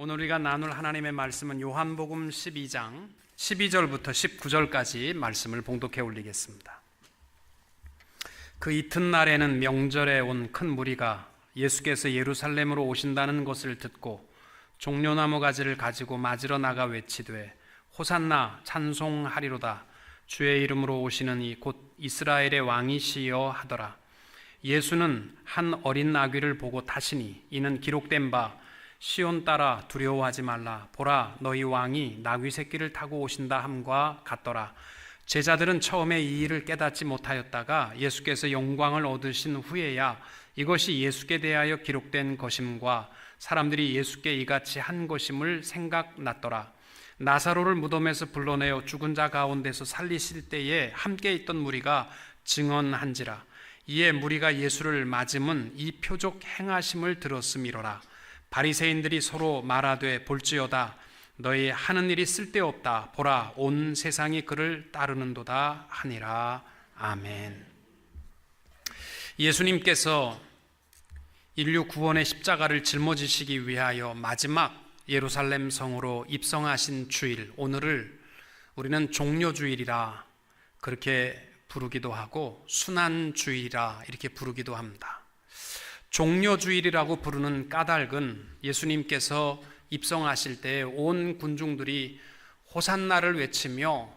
오늘 우리가 나눌 하나님의 말씀은 요한복음 12장 12절부터 19절까지 말씀을 봉독해 올리겠습니다. 그 이튿날에는 명절에 온 큰 무리가 예수께서 예루살렘으로 오신다는 것을 듣고 종려나무 가지를 가지고 맞으러 나가 외치되 호산나 찬송하리로다 주의 이름으로 오시는 이 곧 이스라엘의 왕이시여 하더라. 예수는 한 어린 나귀를 보고 타시니 이는 기록된 바 시온 따라 두려워하지 말라 보라 너희 왕이 나귀 새끼를 타고 오신다 함과 같더라. 제자들은 처음에 이 일을 깨닫지 못하였다가 예수께서 영광을 얻으신 후에야 이것이 예수께 대하여 기록된 것임과 사람들이 예수께 이같이 한 것임을 생각났더라. 나사로를 무덤에서 불러내어 죽은 자 가운데서 살리실 때에 함께 있던 무리가 증언한지라. 이에 무리가 예수를 맞음은 이 표적 행하심을 들었음이로라. 바리새인들이 서로 말하되 볼지어다 너희 하는 일이 쓸데없다 보라 온 세상이 그를 따르는도다 하니라. 아멘. 예수님께서 인류 구원의 십자가를 짊어지시기 위하여 마지막 예루살렘 성으로 입성하신 주일, 오늘을 우리는 종려주일이라 그렇게 부르기도 하고 순환주일이라 이렇게 부르기도 합니다. 종려주일이라고 부르는 까닭은 예수님께서 입성하실 때 온 군중들이 호산나를 외치며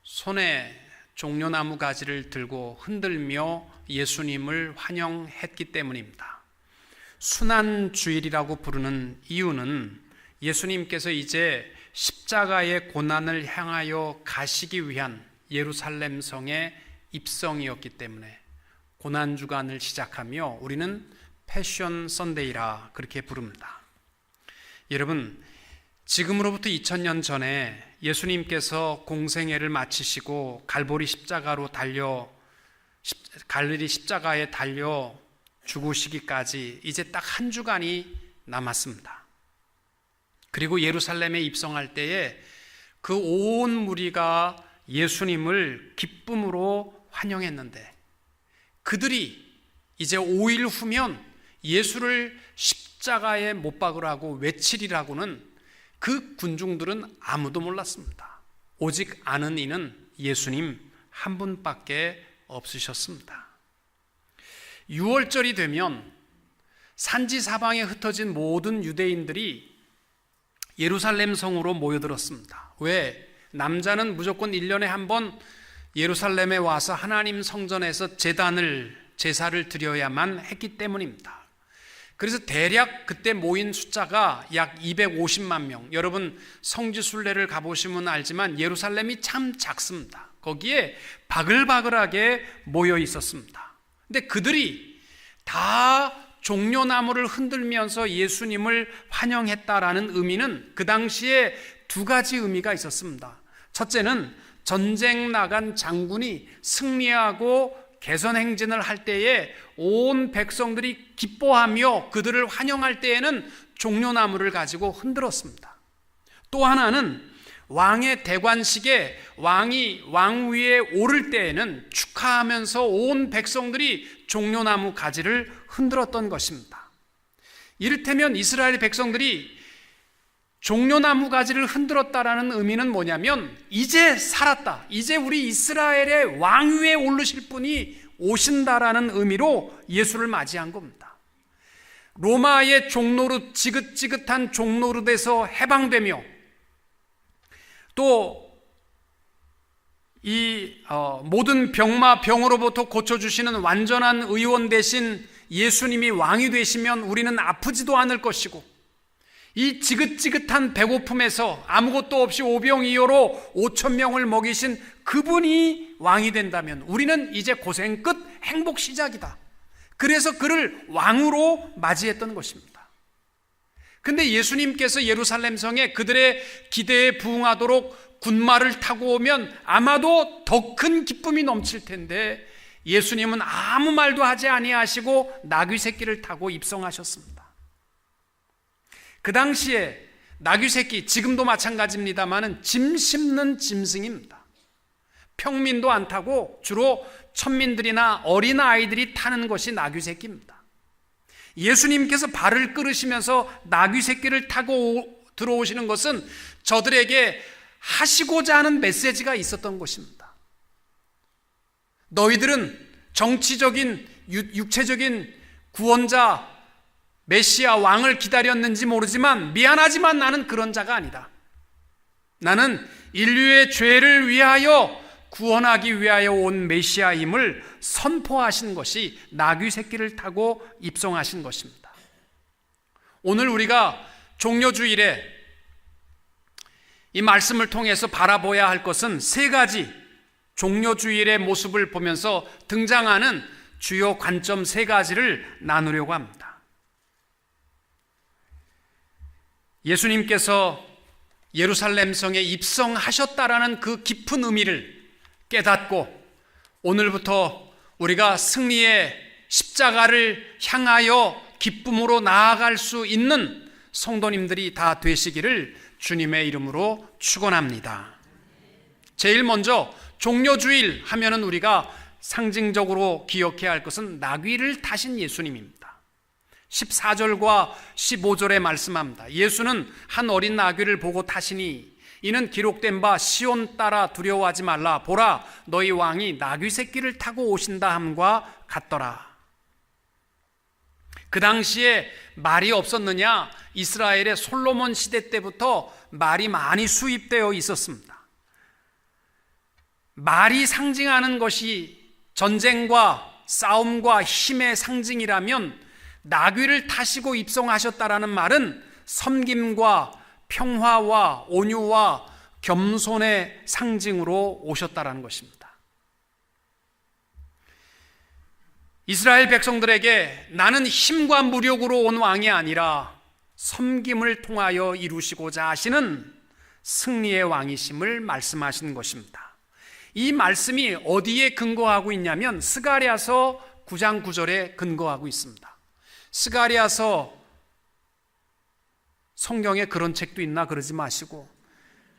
손에 종려나무 가지를 들고 흔들며 예수님을 환영했기 때문입니다. 순환주일이라고 부르는 이유는 예수님께서 이제 십자가의 고난을 향하여 가시기 위한 예루살렘 성의 입성이었기 때문에 고난주간을 시작하며 우리는 패션 선데이라 그렇게 부릅니다. 여러분, 지금으로부터 2000년 전에 예수님께서 공생애를 마치시고 갈보리 십자가에 달려 죽으시기까지 이제 딱 한 주간이 남았습니다. 그리고 예루살렘에 입성할 때에 그 온 무리가 예수님을 기쁨으로 환영했는데 그들이 이제 5일 후면 예수를 십자가에 못 박으라고 외치리라고는 그 군중들은 아무도 몰랐습니다. 오직 아는 이는 예수님 한 분밖에 없으셨습니다. 6월절이 되면 산지 사방에 흩어진 모든 유대인들이 예루살렘 성으로 모여들었습니다. 왜? 남자는 무조건 1년에 한 번 예루살렘에 와서 하나님 성전에서 제사를 드려야만 했기 때문입니다. 그래서 대략 그때 모인 숫자가 약 250만 명. 여러분 성지순례를 가보시면 알지만 예루살렘이 참 작습니다. 거기에 바글바글하게 모여 있었습니다. 근데 그들이 다 종려나무를 흔들면서 예수님을 환영했다라는 의미는 그 당시에 두 가지 의미가 있었습니다. 첫째는 전쟁 나간 장군이 승리하고 개선행진을 할 때에 온 백성들이 기뻐하며 그들을 환영할 때에는 종려나무를 가지고 흔들었습니다. 또 하나는 왕의 대관식에 왕이 왕 위에 오를 때에는 축하하면서 온 백성들이 종려나무 가지를 흔들었던 것입니다. 이를테면 이스라엘 백성들이 종려나무 가지를 흔들었다라는 의미는 뭐냐면 이제 살았다, 이제 우리 이스라엘의 왕 위에 오르실 분이 오신다라는 의미로 예수를 맞이한 겁니다. 로마의 종노릇, 지긋지긋한 종노릇에서 해방되며 또 이 모든 병으로부터 고쳐주시는 완전한 의원 대신 예수님이 왕이 되시면 우리는 아프지도 않을 것이고 이 지긋지긋한 배고픔에서 아무것도 없이 오병이어로 5,000명을 먹이신 그분이 왕이 된다면 우리는 이제 고생 끝, 행복 시작이다. 그래서 그를 왕으로 맞이했던 것입니다. 근데 예수님께서 예루살렘 성에 그들의 기대에 부응하도록 군마를 타고 오면 아마도 더 큰 기쁨이 넘칠 텐데 예수님은 아무 말도 하지 아니하시고 나귀 새끼를 타고 입성하셨습니다. 그 당시에 나귀 새끼, 지금도 마찬가지입니다만 짐 싣는 짐승입니다. 평민도 안 타고 주로 천민들이나 어린아이들이 타는 것이 나귀 새끼입니다. 예수님께서 발을 끌으시면서 나귀 새끼를 타고 들어오시는 것은 저들에게 하시고자 하는 메시지가 있었던 것입니다. 너희들은 정치적인 육체적인 구원자 메시아 왕을 기다렸는지 모르지만 미안하지만 나는 그런 자가 아니다. 나는 인류의 죄를 위하여 구원하기 위하여 온 메시아임을 선포하신 것이 나귀 새끼를 타고 입성하신 것입니다. 오늘 우리가 종려주일에 이 말씀을 통해서 바라봐야 할 것은 세 가지, 종려주일의 모습을 보면서 등장하는 주요 관점 세 가지를 나누려고 합니다. 예수님께서 예루살렘 성에 입성하셨다라는 그 깊은 의미를 깨닫고 오늘부터 우리가 승리의 십자가를 향하여 기쁨으로 나아갈 수 있는 성도님들이 다 되시기를 주님의 이름으로 축원합니다. 제일 먼저 종려주일 하면은 우리가 상징적으로 기억해야 할 것은 나귀를 타신 예수님입니다. 14절과 15절에 말씀합니다. 예수는 한 어린 나귀를 보고 타시니 이는 기록된 바 시온 따라 두려워하지 말라. 보라, 너희 왕이 나귀 새끼를 타고 오신다 함과 같더라. 그 당시에 말이 없었느냐? 이스라엘의 솔로몬 시대 때부터 말이 많이 수입되어 있었습니다. 말이 상징하는 것이 전쟁과 싸움과 힘의 상징이라면 나귀를 타시고 입성하셨다라는 말은 섬김과 평화와 온유와 겸손의 상징으로 오셨다라는 것입니다. 이스라엘 백성들에게 나는 힘과 무력으로 온 왕이 아니라 섬김을 통하여 이루시고자 하시는 승리의 왕이심을 말씀하신 것입니다. 이 말씀이 어디에 근거하고 있냐면 스가랴서 9장 9절에 근거하고 있습니다. 스가랴서 성경에 그런 책도 있나 그러지 마시고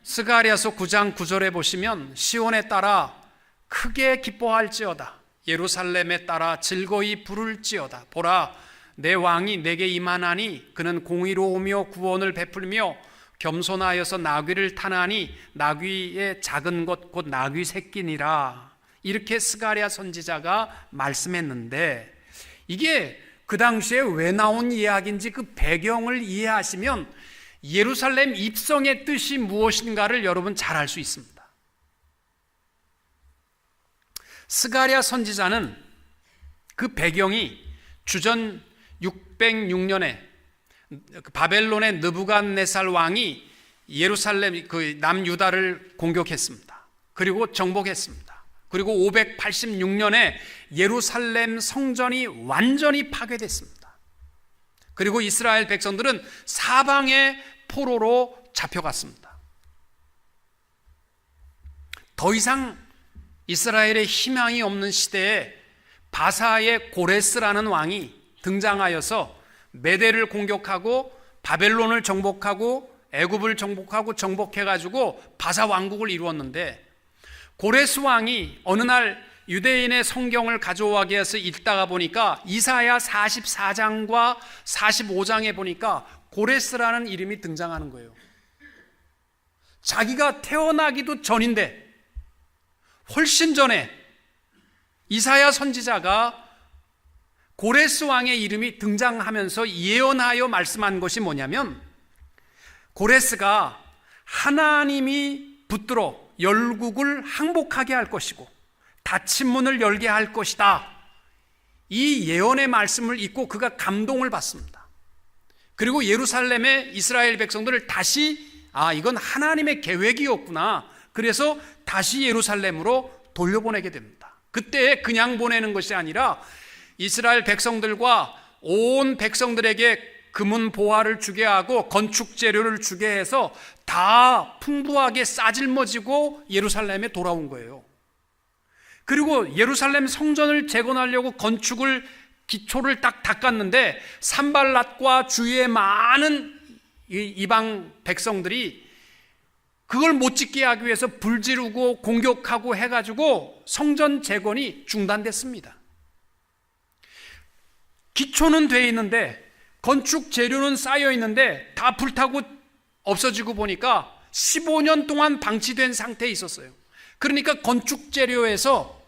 스가랴서 9장 9절에 보시면 시온에 따라 크게 기뻐할지어다, 예루살렘에 따라 즐거이 부를지어다. 보라, 내 왕이 내게 임하나니 그는 공의로우며 구원을 베풀며 겸손하여서 나귀를 타나니 나귀의 작은 것 곧 나귀 새끼니라. 이렇게 스가랴 선지자가 말씀했는데 이게 그 당시에 왜 나온 이야기인지 그 배경을 이해하시면 예루살렘 입성의 뜻이 무엇인가를 여러분 잘 알 수 있습니다. 스가랴 선지자는 그 배경이 주전 606년에 바벨론의 느부갓네살 왕이 예루살렘 그 남유다를 공격했습니다. 그리고 정복했습니다. 그리고 586년에 예루살렘 성전이 완전히 파괴됐습니다. 그리고 이스라엘 백성들은 사방의 포로로 잡혀갔습니다. 더 이상 이스라엘의 희망이 없는 시대에 바사의 고레스라는 왕이 등장하여서 메대를 공격하고 바벨론을 정복하고 애굽을 정복하고 정복해가지고 바사 왕국을 이루었는데 고레스 왕이 어느 날 유대인의 성경을 가져오기 위해서 읽다가 보니까 이사야 44장과 45장에 보니까 고레스라는 이름이 등장하는 거예요. 자기가 태어나기도 전인데 훨씬 전에 이사야 선지자가 고레스 왕의 이름이 등장하면서 예언하여 말씀한 것이 뭐냐면 고레스가 하나님이 붙들어 열국을 항복하게 할 것이고 닫힌 문을 열게 할 것이다. 이 예언의 말씀을 읽고 그가 감동을 받습니다. 그리고 예루살렘의 이스라엘 백성들을 다시 이건 하나님의 계획이었구나. 그래서 다시 예루살렘으로 돌려보내게 됩니다. 그때 그냥 보내는 것이 아니라 이스라엘 백성들과 온 백성들에게 금은 보화를 주게 하고 건축 재료를 주게 해서 다 풍부하게 싸질머지고 예루살렘에 돌아온 거예요. 그리고 예루살렘 성전을 재건하려고 건축을 기초를 딱 닦았는데 산발랏과 주위의 많은 이방 백성들이 그걸 못 짓게 하기 위해서 불지르고 공격하고 해가지고 성전 재건이 중단됐습니다. 기초는 돼 있는데 건축 재료는 쌓여 있는데 다 불타고 없어지고 보니까 15년 동안 방치된 상태에 있었어요. 그러니까 건축 재료에서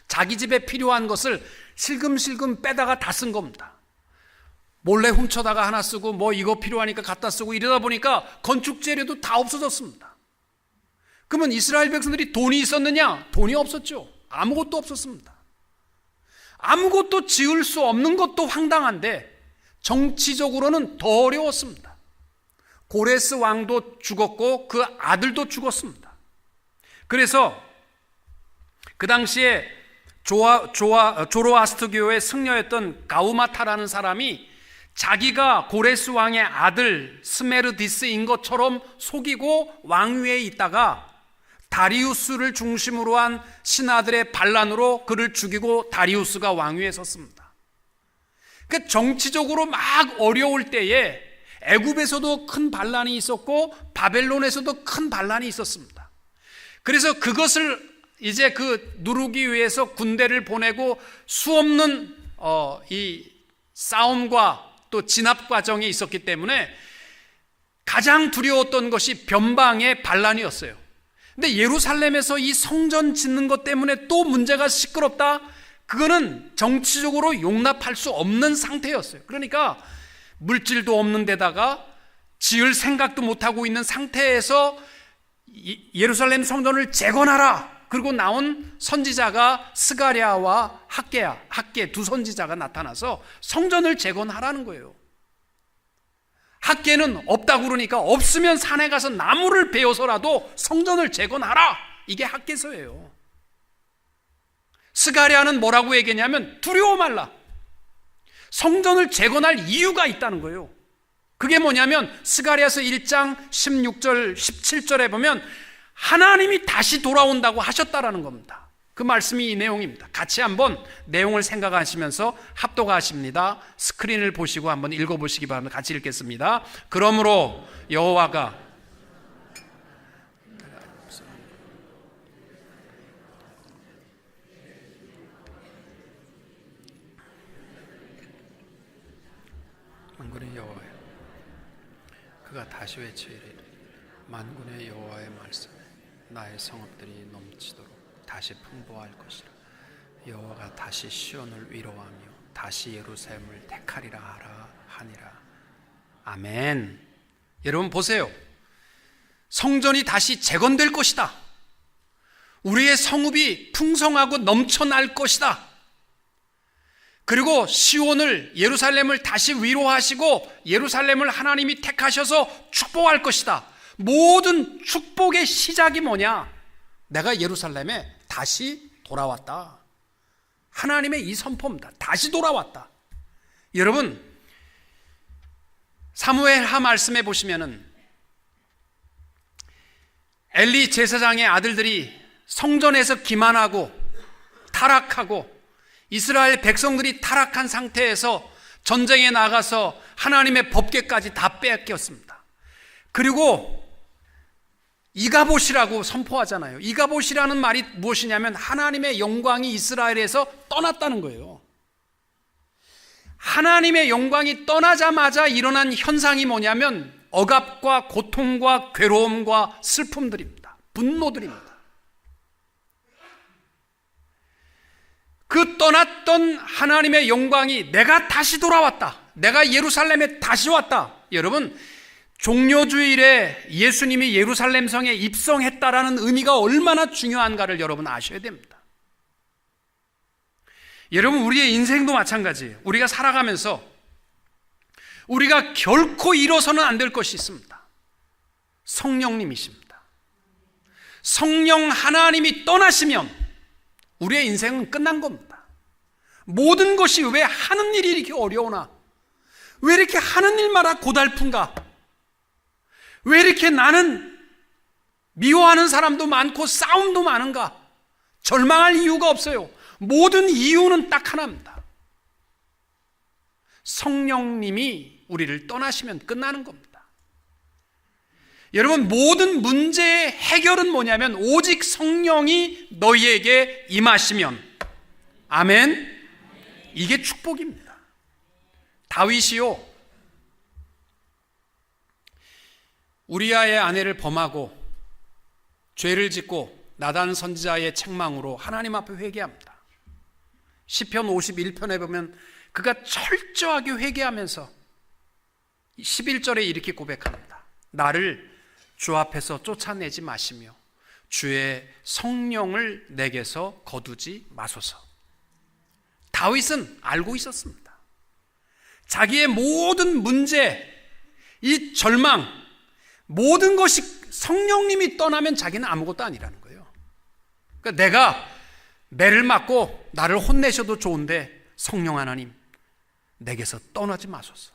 자기 집에 필요한 것을 슬금슬금 빼다가 다 쓴 겁니다. 몰래 훔쳐다가 하나 쓰고 뭐 이거 필요하니까 갖다 쓰고 이러다 보니까 건축 재료도 다 없어졌습니다. 그러면 이스라엘 백성들이 돈이 있었느냐? 돈이 없었죠. 아무것도 없었습니다. 아무것도 지을 수 없는 것도 황당한데 정치적으로는 더 어려웠습니다. 고레스 왕도 죽었고 그 아들도 죽었습니다. 그래서 그 당시에 조로아스터교의 승려였던 가우마타라는 사람이 자기가 고레스 왕의 아들 스메르디스인 것처럼 속이고 왕위에 있다가 다리우스를 중심으로 한 신하들의 반란으로 그를 죽이고 다리우스가 왕위에 섰습니다. 그 정치적으로 막 어려울 때에 애굽에서도 큰 반란이 있었고 바벨론에서도 큰 반란이 있었습니다. 그래서 그것을 이제 누르기 위해서 군대를 보내고 수없는 이 싸움과 또 진압 과정이 있었기 때문에 가장 두려웠던 것이 변방의 반란이었어요. 근데 예루살렘에서 이 성전 짓는 것 때문에 또 문제가 시끄럽다? 그거는 정치적으로 용납할 수 없는 상태였어요. 그러니까 물질도 없는 데다가 지을 생각도 못하고 있는 상태에서 예루살렘 성전을 재건하라. 그리고 나온 선지자가 스가랴와 학개 두 선지자가 나타나서 성전을 재건하라는 거예요. 학개는 없다고 그러니까 없으면 산에 가서 나무를 베어서라도 성전을 재건하라. 이게 학개서예요. 스가랴는 뭐라고 얘기했냐면 두려워 말라. 성전을 재건할 이유가 있다는 거예요. 그게 뭐냐면 스가랴서 1장 16절 17절에 보면 하나님이 다시 돌아온다고 하셨다라는 겁니다. 그 말씀이 이 내용입니다. 같이 한번 내용을 생각하시면서 합독하십니다. 스크린을 보시고 한번 읽어보시기 바랍니다. 같이 읽겠습니다. 그러므로 여호와가 만군의 여호와여, 그가 다시 외치리니 만군의 여호와의 말씀에 나의 성읍들이 넘치도록 다시 풍부할 것이라. 여호와가 다시 시온을 위로하며 다시 예루살렘을 택하리라 하니라. 아멘. 여러분 보세요. 성전이 다시 재건될 것이다. 우리의 성읍이 풍성하고 넘쳐날 것이다. 그리고 시온을 예루살렘을 다시 위로하시고 예루살렘을 하나님이 택하셔서 축복할 것이다. 모든 축복의 시작이 뭐냐? 내가 예루살렘에 다시 돌아왔다. 하나님의 이 선포입니다. 다시 돌아왔다. 여러분, 사무엘하 말씀에 보시면은 엘리 제사장의 아들들이 성전에서 기만하고 타락하고 이스라엘 백성들이 타락한 상태에서 전쟁에 나가서 하나님의 법궤까지 다 뺏겼습니다. 그리고 이가봇이라고 선포하잖아요. 이가봇이라는 말이 무엇이냐면 하나님의 영광이 이스라엘에서 떠났다는 거예요. 하나님의 영광이 떠나자마자 일어난 현상이 뭐냐면 억압과 고통과 괴로움과 슬픔들입니다. 분노들입니다. 그 떠났던 하나님의 영광이 내가 다시 돌아왔다. 내가 예루살렘에 다시 왔다. 여러분, 종려주일에 예수님이 예루살렘 성에 입성했다라는 의미가 얼마나 중요한가를 여러분 아셔야 됩니다. 여러분, 우리의 인생도 마찬가지예요. 우리가 살아가면서 우리가 결코 잃어서는 안 될 것이 있습니다. 성령님이십니다. 성령 하나님이 떠나시면 우리의 인생은 끝난 겁니다. 모든 것이 왜 하는 일이 이렇게 어려우나? 왜 이렇게 하는 일마다 고달픈가? 왜 이렇게 나는 미워하는 사람도 많고 싸움도 많은가? 절망할 이유가 없어요. 모든 이유는 딱 하나입니다. 성령님이 우리를 떠나시면 끝나는 겁니다. 여러분, 모든 문제의 해결은 뭐냐면 오직 성령이 너희에게 임하시면, 아멘. 이게 축복입니다. 다윗이요, 우리아의 아내를 범하고 죄를 짓고 나단 선지자의 책망으로 하나님 앞에 회개합니다. 시편 51편에 보면 그가 철저하게 회개하면서 11절에 이렇게 고백합니다. 나를 주 앞에서 쫓아내지 마시며 주의 성령을 내게서 거두지 마소서. 다윗은 알고 있었습니다. 자기의 모든 문제, 이 절망, 모든 것이 성령님이 떠나면 자기는 아무것도 아니라는 거예요. 그러니까 내가 매를 맞고 나를 혼내셔도 좋은데 성령 하나님 내게서 떠나지 마소서.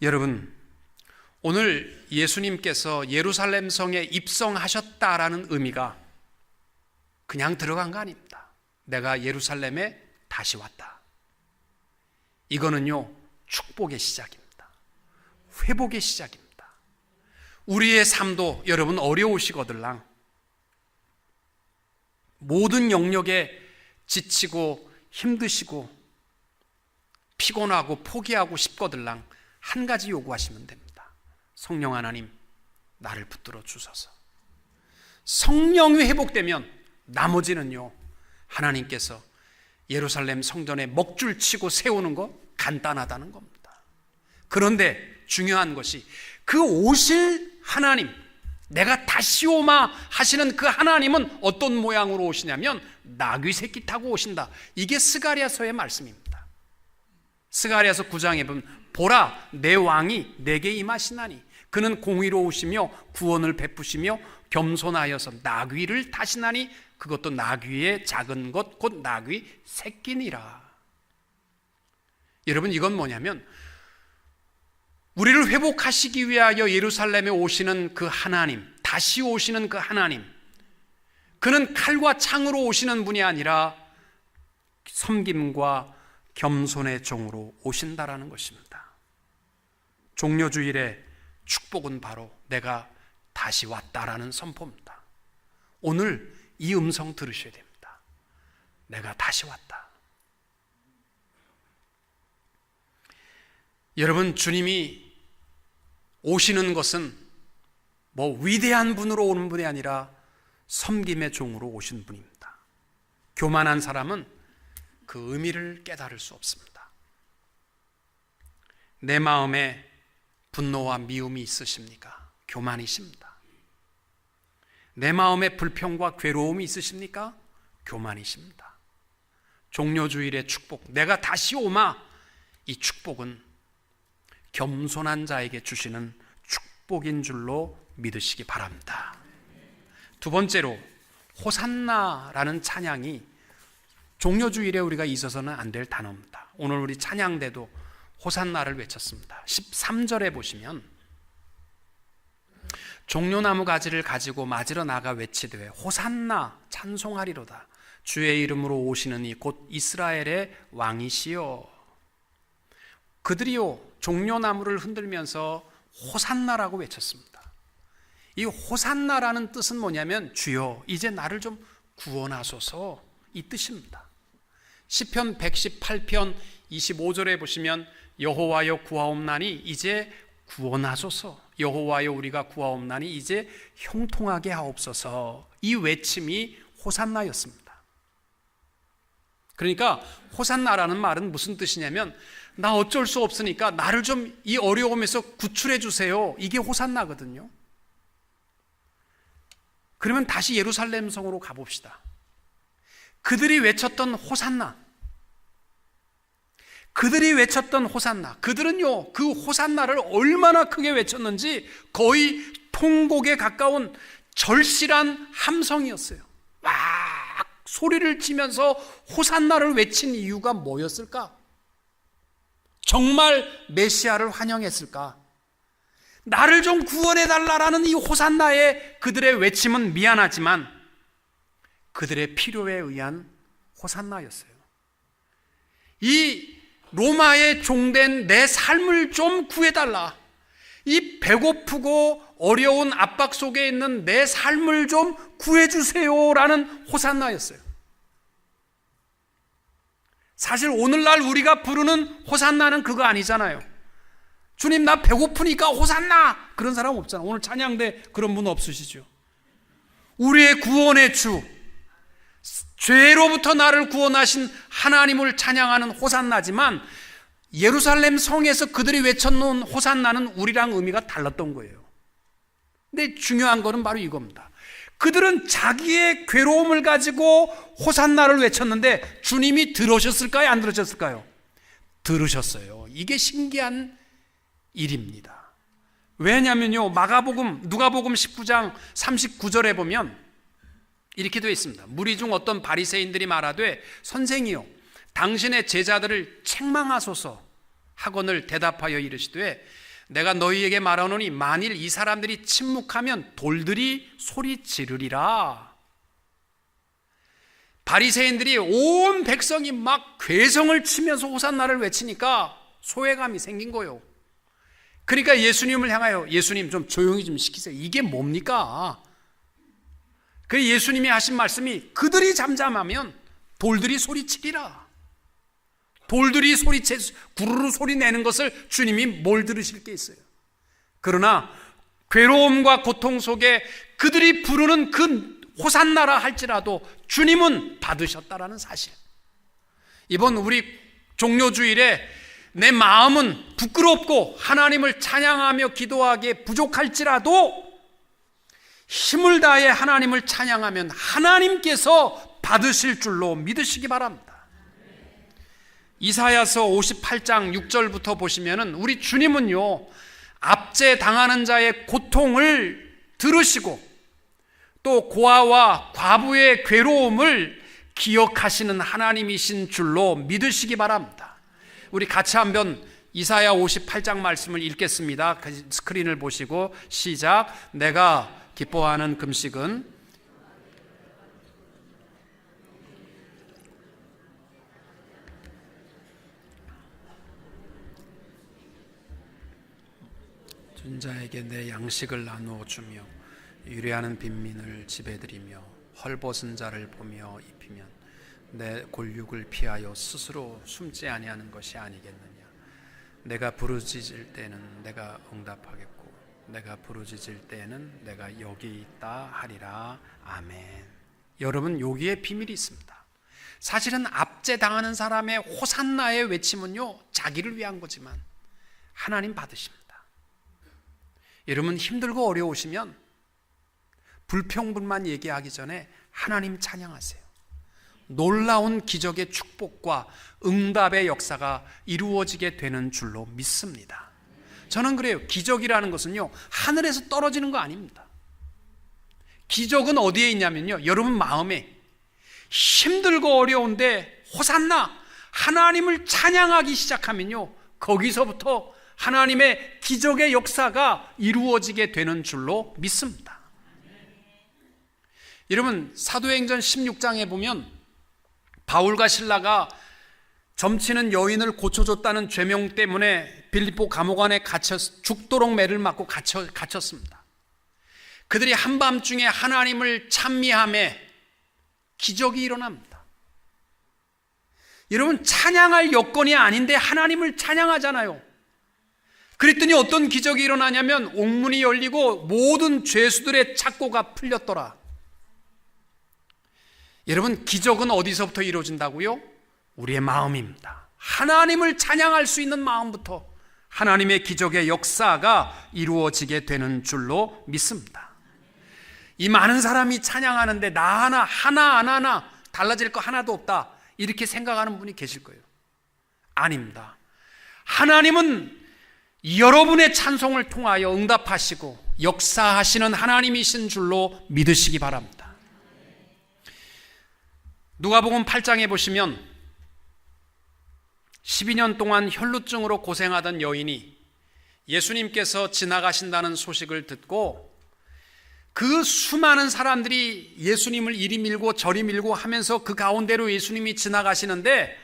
여러분, 오늘 예수님께서 예루살렘 성에 입성하셨다라는 의미가 그냥 들어간 거 아닙니다. 내가 예루살렘에 다시 왔다. 이거는요, 축복의 시작입니다. 회복의 시작입니다. 우리의 삶도 여러분 어려우시거들랑 모든 영역에 지치고 힘드시고 피곤하고 포기하고 싶거들랑 한 가지 요구하시면 됩니다. 성령 하나님, 나를 붙들어 주소서. 성령이 회복되면 나머지는요, 하나님께서 예루살렘 성전에 먹줄 치고 세우는 거 간단하다는 겁니다. 그런데 중요한 것이 그 오실 하나님, 내가 다시 오마 하시는 그 하나님은 어떤 모양으로 오시냐면 나귀 새끼 타고 오신다. 이게 스가랴서의 말씀입니다. 스가랴서 9장에 보면 보라, 내 왕이 내게 임하시나니 그는 공의로우시며 구원을 베푸시며 겸손하여서 나귀를 타시나니 그것도 나귀의 작은 것 곧 나귀 새끼니라. 여러분, 이건 뭐냐면 우리를 회복하시기 위하여 예루살렘에 오시는 그 하나님, 다시 오시는 그 하나님, 그는 칼과 창으로 오시는 분이 아니라 섬김과 겸손의 종으로 오신다라는 것입니다. 종려주일의 축복은 바로 내가 다시 왔다라는 선포입니다. 오늘 이 음성 들으셔야 됩니다. 내가 다시 왔다. 여러분, 주님이 오시는 것은 뭐 위대한 분으로 오는 분이 아니라 섬김의 종으로 오신 분입니다. 교만한 사람은 그 의미를 깨달을 수 없습니다. 내 마음에 분노와 미움이 있으십니까? 교만이십니다. 내 마음에 불평과 괴로움이 있으십니까? 교만이십니다. 종려주일의 축복, 내가 다시 오마, 이 축복은 겸손한 자에게 주시는 축복인 줄로 믿으시기 바랍니다. 두 번째로, 호산나라는 찬양이 종려주일에 우리가 있어서는 안 될 단어입니다. 오늘 우리 찬양대도 호산나를 외쳤습니다. 13절에 보시면 종려나무 가지를 가지고 맞으러 나가 외치되 호산나 찬송하리로다. 주의 이름으로 오시는 이 곧 이스라엘의 왕이시여. 그들이요 종려나무를 흔들면서 호산나라고 외쳤습니다. 이 호산나라는 뜻은 뭐냐면 주여 이제 나를 좀 구원하소서, 이 뜻입니다. 시편 118편 25절에 보시면 여호와여 구하옵나니 이제 구원하소서, 여호와여 우리가 구하옵나니 이제 형통하게 하옵소서, 이 외침이 호산나였습니다. 그러니까 호산나라는 말은 무슨 뜻이냐면 나 어쩔 수 없으니까 나를 좀 이 어려움에서 구출해 주세요, 이게 호산나거든요. 그러면 다시 예루살렘 성으로 가봅시다. 그들이 외쳤던 호산나, 그들은요 그 호산나를 얼마나 크게 외쳤는지 거의 통곡에 가까운 절실한 함성이었어요. 막 소리를 치면서 호산나를 외친 이유가 뭐였을까? 정말 메시아를 환영했을까? 나를 좀 구원해달라라는 이 호산나의 그들의 외침은 미안하지만 그들의 필요에 의한 호산나였어요. 이 로마의 종된 내 삶을 좀 구해달라, 이 배고프고 어려운 압박 속에 있는 내 삶을 좀 구해주세요라는 호산나였어요. 사실 오늘날 우리가 부르는 호산나는 그거 아니잖아요. 주님 나 배고프니까 호산나 그런 사람 없잖아. 오늘 찬양대 그런 분 없으시죠? 우리의 구원의 주, 죄로부터 나를 구원하신 하나님을 찬양하는 호산나지만 예루살렘 성에서 그들이 외쳐놓은 호산나는 우리랑 의미가 달랐던 거예요. 근데 중요한 거는 바로 이겁니다. 그들은 자기의 괴로움을 가지고 호산나를 외쳤는데 주님이 들으셨을까요? 안 들으셨을까요? 들으셨어요. 이게 신기한 일입니다. 왜냐면요, 누가복음 19장 39절에 보면 이렇게 되어 있습니다. 무리 중 어떤 바리새인들이 말하되 선생이요 당신의 제자들을 책망하소서 하거늘 대답하여 이르시되 내가 너희에게 말하노니 만일 이 사람들이 침묵하면 돌들이 소리 지르리라. 바리새인들이 온 백성이 막 괴성을 치면서 호산나를 외치니까 소외감이 생긴 거예요. 그러니까 예수님을 향하여 예수님 좀 조용히 좀 시키세요. 이게 뭡니까? 그 예수님이 하신 말씀이 그들이 잠잠하면 돌들이 소리치리라. 돌들이 구르르 소리 내는 것을 주님이 뭘 들으실 게 있어요. 그러나 괴로움과 고통 속에 그들이 부르는 그 호산나라 할지라도 주님은 받으셨다라는 사실. 이번 우리 종료주일에 내 마음은 부끄럽고 하나님을 찬양하며 기도하기에 부족할지라도 힘을 다해 하나님을 찬양하면 하나님께서 받으실 줄로 믿으시기 바랍니다. 이사야서 58장 6절부터 보시면은 우리 주님은요, 압제 당하는 자의 고통을 들으시고 또 고아와 과부의 괴로움을 기억하시는 하나님이신 줄로 믿으시기 바랍니다. 우리 같이 한번 이사야 58장 말씀을 읽겠습니다. 스크린을 보시고 시작. 내가 기뻐하는 금식은 준자에게 내 양식을 나누어 주며 유래하는 빈민을 지배드리며 헐벗은 자를 보며 입히면 내 골육을 피하여 스스로 숨지 아니하는 것이 아니겠느냐. 내가 부르짖을 때는 내가 응답하겠고 내가 부르짖을 때에는 내가 여기 있다 하리라. 아멘. 여러분, 여기에 비밀이 있습니다. 사실은 압제당하는 사람의 호산나의 외침은요, 자기를 위한 거지만 하나님 받으십니다. 여러분, 힘들고 어려우시면 불평불만 얘기하기 전에 하나님 찬양하세요. 놀라운 기적의 축복과 응답의 역사가 이루어지게 되는 줄로 믿습니다. 저는 그래요. 기적이라는 것은요, 하늘에서 떨어지는 거 아닙니다. 기적은 어디에 있냐면요, 여러분 마음에. 힘들고 어려운데 호산나 하나님을 찬양하기 시작하면요, 거기서부터 하나님의 기적의 역사가 이루어지게 되는 줄로 믿습니다. 여러분, 사도행전 16장에 보면 바울과 실라가 점치는 여인을 고쳐줬다는 죄명 때문에 빌립보 감옥 안에 죽도록 매를 맞고 갇혔습니다. 그들이 한밤중에 하나님을 찬미하며 기적이 일어납니다. 여러분, 찬양할 여건이 아닌데 하나님을 찬양하잖아요. 그랬더니 어떤 기적이 일어나냐면 옥문이 열리고 모든 죄수들의 착고가 풀렸더라. 여러분, 기적은 어디서부터 이루어진다고요? 우리의 마음입니다. 하나님을 찬양할 수 있는 마음부터 하나님의 기적의 역사가 이루어지게 되는 줄로 믿습니다. 이 많은 사람이 찬양하는데 나 하나 달라질 거 하나도 없다, 이렇게 생각하는 분이 계실 거예요. 아닙니다. 하나님은 여러분의 찬송을 통하여 응답하시고 역사하시는 하나님이신 줄로 믿으시기 바랍니다. 누가복음 8장에 보시면 12년 동안 혈루증으로 고생하던 여인이 예수님께서 지나가신다는 소식을 듣고 그 수많은 사람들이 예수님을 이리 밀고 저리 밀고 하면서 그 가운데로 예수님이 지나가시는데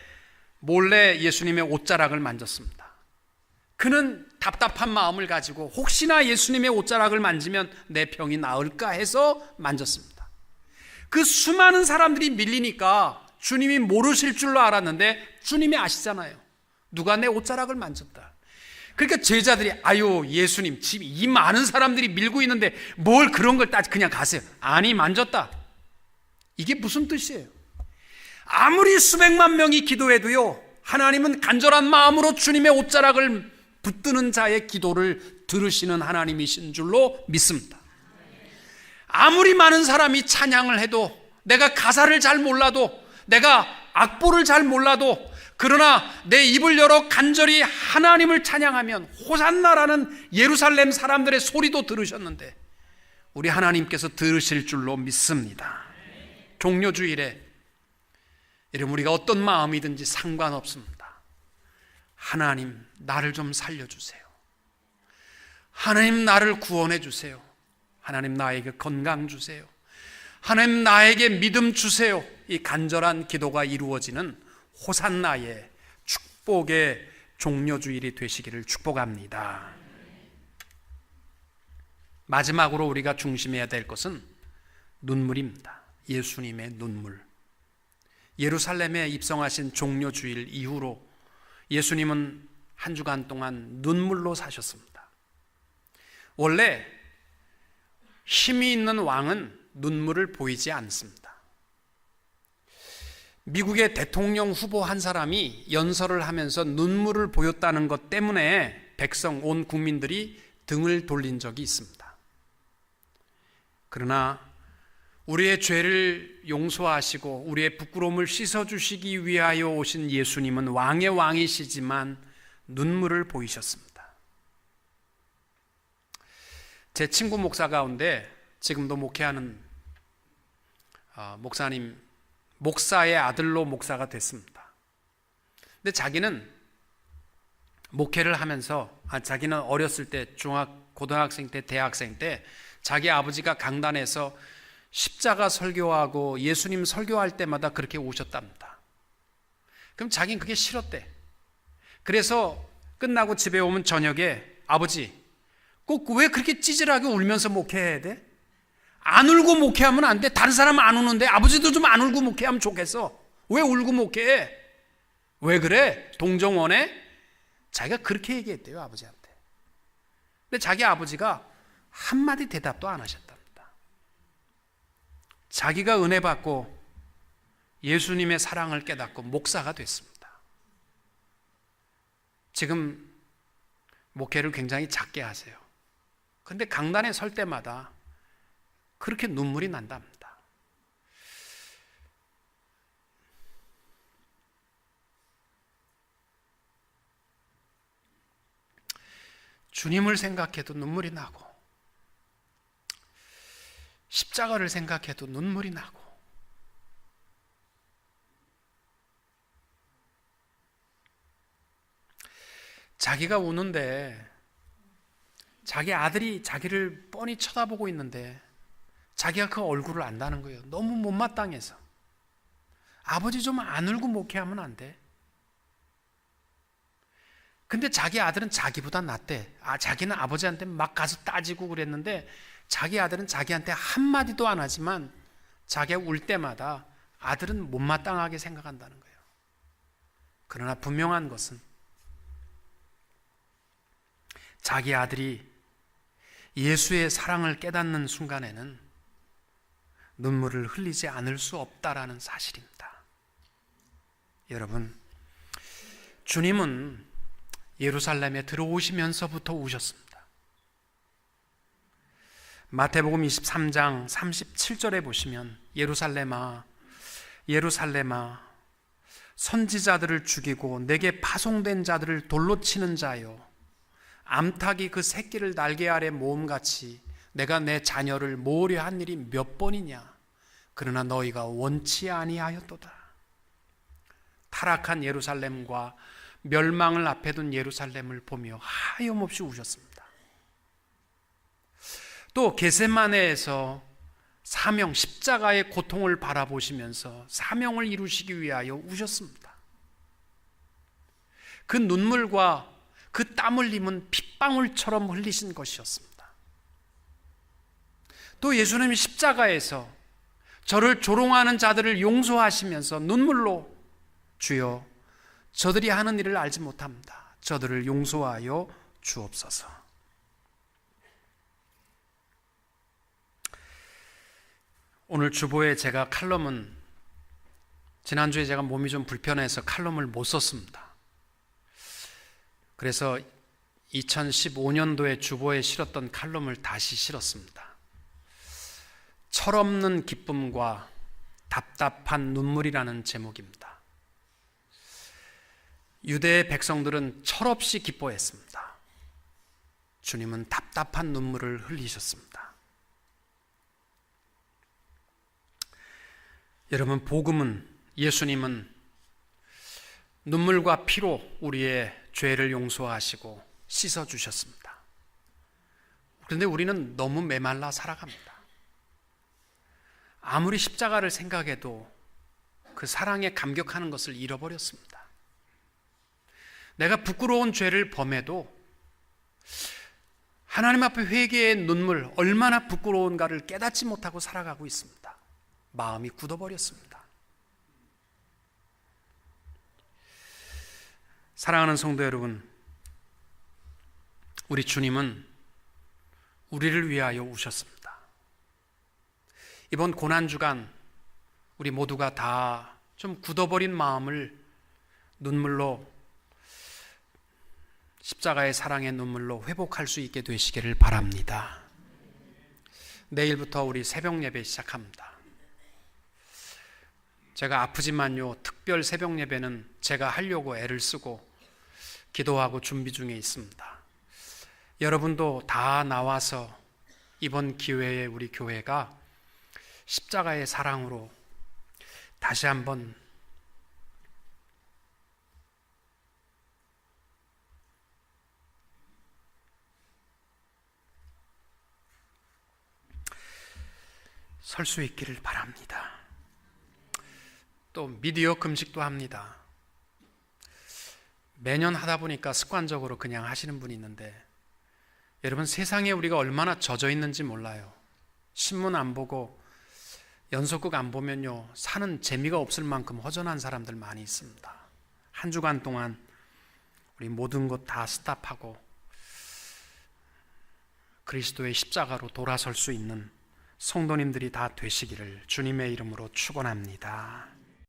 몰래 예수님의 옷자락을 만졌습니다. 그는 답답한 마음을 가지고 혹시나 예수님의 옷자락을 만지면 내 병이 나을까 해서 만졌습니다. 그 수많은 사람들이 밀리니까 주님이 모르실 줄로 알았는데 주님이 아시잖아요. 누가 내 옷자락을 만졌다. 그러니까 제자들이 아유 예수님 지금 이 많은 사람들이 밀고 있는데 뭘 그런 걸 따지 그냥 가세요. 아니 만졌다. 이게 무슨 뜻이에요? 아무리 수백만 명이 기도해도요 하나님은 간절한 마음으로 주님의 옷자락을 붙드는 자의 기도를 들으시는 하나님이신 줄로 믿습니다. 아무리 많은 사람이 찬양을 해도 내가 가사를 잘 몰라도 내가 악보를 잘 몰라도 그러나 내 입을 열어 간절히 하나님을 찬양하면 호산나라는 예루살렘 사람들의 소리도 들으셨는데 우리 하나님께서 들으실 줄로 믿습니다. 종료주일에 이러면 우리가 어떤 마음이든지 상관없습니다. 하나님 나를 좀 살려주세요. 하나님 나를 구원해 주세요. 하나님 나에게 건강 주세요. 하나님 나에게 믿음 주세요. 이 간절한 기도가 이루어지는 호산나의 축복의 종료주일이 되시기를 축복합니다. 마지막으로 우리가 중심해야 될 것은 눈물입니다. 예수님의 눈물. 예루살렘에 입성하신 종료주일 이후로 예수님은 한 주간 동안 눈물로 사셨습니다. 원래 힘이 있는 왕은 눈물을 보이지 않습니다. 미국의 대통령 후보 한 사람이 연설을 하면서 눈물을 보였다는 것 때문에 백성 온 국민들이 등을 돌린 적이 있습니다. 그러나 우리의 죄를 용서하시고 우리의 부끄러움을 씻어주시기 위하여 오신 예수님은 왕의 왕이시지만 눈물을 보이셨습니다. 제 친구 목사 가운데 지금도 목회하는 목사님, 목사의 아들로 목사가 됐습니다. 근데 자기는 목회를 하면서 자기는 어렸을 때 고등학생 때 대학생 때 자기 아버지가 강단에서 십자가 설교하고 예수님 설교할 때마다 그렇게 오셨답니다. 그럼 자기는 그게 싫었대. 그래서 끝나고 집에 오면 저녁에 아버지 꼭 왜 그렇게 찌질하게 울면서 목회해야 돼? 안 울고 목회하면 안 돼. 다른 사람은 안 우는데 아버지도 좀 안 울고 목회하면 좋겠어. 왜 울고 목회해? 왜 그래? 동정원에? 자기가 그렇게 얘기했대요, 아버지한테. 근데 자기 아버지가 한마디 대답도 안 하셨답니다. 자기가 은혜 받고 예수님의 사랑을 깨닫고 목사가 됐습니다. 지금 목회를 굉장히 작게 하세요. 근데 강단에 설 때마다 그렇게 눈물이 난답니다. 주님을 생각해도 눈물이 나고 십자가를 생각해도 눈물이 나고 자기가 우는데 자기 아들이 자기를 뻔히 쳐다보고 있는데 자기가 그 얼굴을 안다는 거예요. 너무 못마땅해서. 아버지 좀 안 울고 목회하면 안 돼? 근데 자기 아들은 자기보다 낫대. 자기는 아버지한테 막 가서 따지고 그랬는데 자기 아들은 자기한테 한마디도 안 하지만 자기가 울 때마다 아들은 못마땅하게 생각한다는 거예요. 그러나 분명한 것은 자기 아들이 예수의 사랑을 깨닫는 순간에는 눈물을 흘리지 않을 수 없다라는 사실입니다. 여러분, 주님은 예루살렘에 들어오시면서부터 우셨습니다. 마태복음 23장 37절에 보시면 예루살렘아 예루살렘아 선지자들을 죽이고 내게 파송된 자들을 돌로 치는 자여 암탉이 그 새끼를 날개 아래 모음같이 내가 내 자녀를 모으려 한 일이 몇 번이냐. 그러나 너희가 원치 아니하였도다. 타락한 예루살렘과 멸망을 앞에 둔 예루살렘을 보며 하염없이 우셨습니다. 또 겟세마네에서 사명, 십자가의 고통을 바라보시면서 사명을 이루시기 위하여 우셨습니다. 그 눈물과 그 땀 흘림은 핏방울처럼 흘리신 것이었습니다. 또 예수님이 십자가에서 저를 조롱하는 자들을 용서하시면서 눈물로 주여 저들이 하는 일을 알지 못합니다. 저들을 용서하여 주옵소서. 오늘 주보에 제가 칼럼은 지난주에 제가 몸이 좀 불편해서 칼럼을 못 썼습니다. 그래서 2015년도에 주보에 실었던 칼럼을 다시 실었습니다. 철없는 기쁨과 답답한 눈물이라는 제목입니다. 유대의 백성들은 철없이 기뻐했습니다. 주님은 답답한 눈물을 흘리셨습니다. 여러분, 복음은, 예수님은 눈물과 피로 우리의 죄를 용서하시고 씻어주셨습니다. 그런데 우리는 너무 메말라 살아갑니다. 아무리 십자가를 생각해도 그 사랑에 감격하는 것을 잃어버렸습니다. 내가 부끄러운 죄를 범해도 하나님 앞에 회개의 눈물, 얼마나 부끄러운가를 깨닫지 못하고 살아가고 있습니다. 마음이 굳어버렸습니다. 사랑하는 성도 여러분, 우리 주님은 우리를 위하여 우셨습니다. 이번 고난주간 우리 모두가 다 좀 굳어버린 마음을 눈물로, 십자가의 사랑의 눈물로 회복할 수 있게 되시기를 바랍니다. 내일부터 우리 새벽 예배 시작합니다. 제가 아프지만요, 특별 새벽 예배는 제가 하려고 애를 쓰고 기도하고 준비 중에 있습니다. 여러분도 다 나와서 이번 기회에 우리 교회가 십자가의 사랑으로 다시 한번 설 수 있기를 바랍니다. 또 미디어 금식도 합니다. 매년 하다 보니까 습관적으로 그냥 하시는 분이 있는데, 여러분, 세상에 우리가 얼마나 젖어 있는지 몰라요. 신문 안 보고 연속극 안 보면요, 사는 재미가 없을 만큼 허전한 사람들 많이 있습니다. 한 주간 동안 우리 모든 것 다 스탑하고 그리스도의 십자가로 돌아설 수 있는 성도님들이 다 되시기를 주님의 이름으로 축원합니다.